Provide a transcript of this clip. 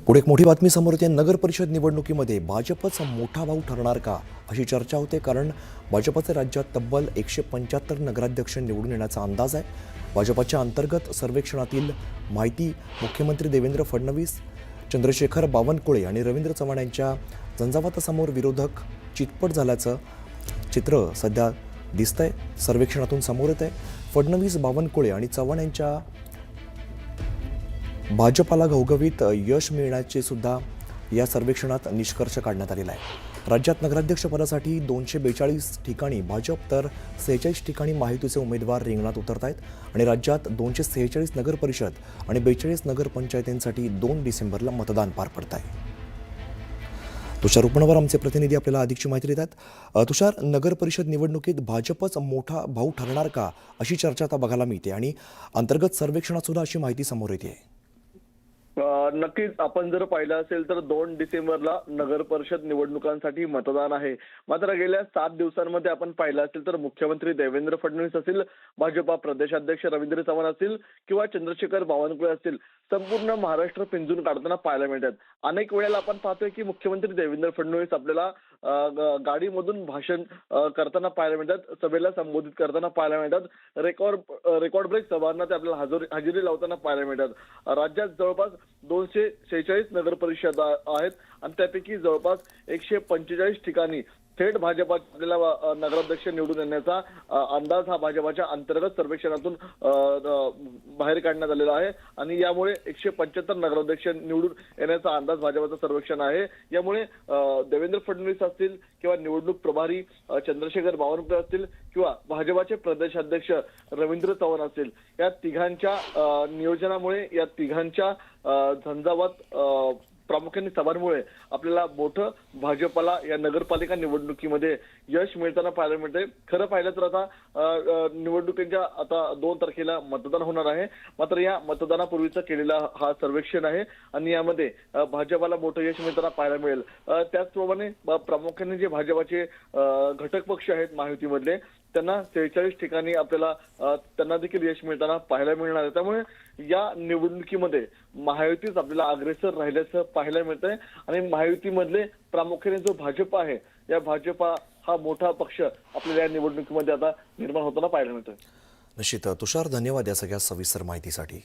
पुढे एक मोठी बातमी समोर येते। नगर परिषद निवडणुकीमध्ये भाजपचा मोठा भाऊ ठरणार का अशी चर्चा होते, कारण भाजपचे राज्यात तब्बल 175 नगराध्यक्ष निवडून येण्याचा अंदाज आहे। भाजपच्या अंतर्गत सर्वेक्षणातील माहिती मुख्यमंत्री देवेंद्र फडणवीस, चंद्रशेखर बावनकुळे आणि रवींद्र चव्हाण यांच्या झंझावातासमोर विरोधक चितपट झाल्याचं चित्र सध्या दिसतंय, सर्वेक्षणातून समोर येत आहे। फडणवीस, बावनकुळे आणि चव्हाण यांच्या भाजपाला घवघवीत यश मिळण्याचे सुद्धा या सर्वेक्षणात निष्कर्ष काढण्यात आलेला आहे। राज्यात नगराध्यक्षपदासाठी 242 ठिकाणी भाजप तर 46 ठिकाणी महायुतीचे उमेदवार रिंगणात उतरत आहेत आणि राज्यात 246 नगर परिषद आणि 42 नगरपंचायतींसाठी 2 डिसेंबरला मतदान पार पडत आहे। तुषार उपनवर आमचे प्रतिनिधी आपल्याला अधिकची माहिती देतात। तुषार, नगर परिषद निवडणुकीत भाजपच मोठा भाऊ ठरणार का अशी चर्चा आता बघायला मिळते आणि अंतर्गत सर्वेक्षणात सुद्धा अशी माहिती समोर येते। नक्कीच आपण जर पाहिलं असेल तर 2 डिसेंबरला नगर परिषद निवडणुकांसाठी मतदान आहे। मात्र गेल्या 7 दिवसांमध्ये आपण पाहिलं असेल तर मुख्यमंत्री देवेंद्र फडणवीस असतील, भाजपा प्रदेशाध्यक्ष रवींद्र चव्हाण असतील किंवा चंद्रशेखर बावनकुळे असतील, संपूर्ण महाराष्ट्र पिंजून काढताना पाहायला मिळतात। अनेक वेळेला आपण पाहतोय की मुख्यमंत्री देवेंद्र फडणवीस आपल्याला गाडीमधून भाषण करताना पाहायला मिळतात, सभेला संबोधित करताना पाहायला मिळतात, रेकॉर्ड ब्रेक सभांना ते आपल्याला हजेरी लावताना पाहायला मिळतात। राज्यात जवळपास 246 नगर परिषद आहेत आणि त्यापैकी जवळपास 145 ठिकाणी थेट भाजपा आपल्याला नगराध्यक्ष निवडून येण्याचा अंदाज हा भाजपाच्या अंतर्गत सर्वेक्षणातून बाहेर काढण्यात आलेला आहे आणि यामुळे 175 नगराध्यक्ष निवडून येण्याचा अंदाज भाजपाचं सर्वेक्षण आहे। यामुळे देवेंद्र फडणवीस असतील किंवा निवडणूक प्रभारी चंद्रशेखर बावनकुळे असतील किंवा भाजपाचे प्रदेशाध्यक्ष रवींद्र चव्हाण असतील, या तिघांच्या नियोजनामुळे, या तिघांच्या झंझावात प्रामुख्याने सभांमुळे आपल्याला मोठं भाजपला या नगरपालिका निवडणुकीमध्ये यश मिळताना पाहायला मिळते। खरं पाहिलं तर आता निवडणुकीच्या आता 2 तारखेला मतदान होणार आहे, मात्र या मतदानापूर्वीचा केलेला हा सर्वेक्षण आहे आणि यामध्ये भाजपला मोठं यश मिळताना पाहायला मिळेल। त्याचप्रमाणे प्रामुख्याने जे भाजपाचे घटक पक्ष आहेत महायुतीमधले, त्यांना 46 ठिकाणी आपल्याला त्यांना देखील यश मिळताना पाहायला मिळणार आहे। त्यामुळे या निवडणुकीमध्ये महायुतीच आपल्याला अग्रेसर राहिल्याचं पाहायला मिळतंय आणि महायुतीमधले प्रामुख्याने जो भाजप आहे, या भाजपा हा मोठा पक्ष आपल्याला या निवडणुकीमध्ये आता निर्माण होताना पाहायला मिळतोय। निश्चित तुषार, धन्यवाद या सगळ्या सविस्तर माहितीसाठी।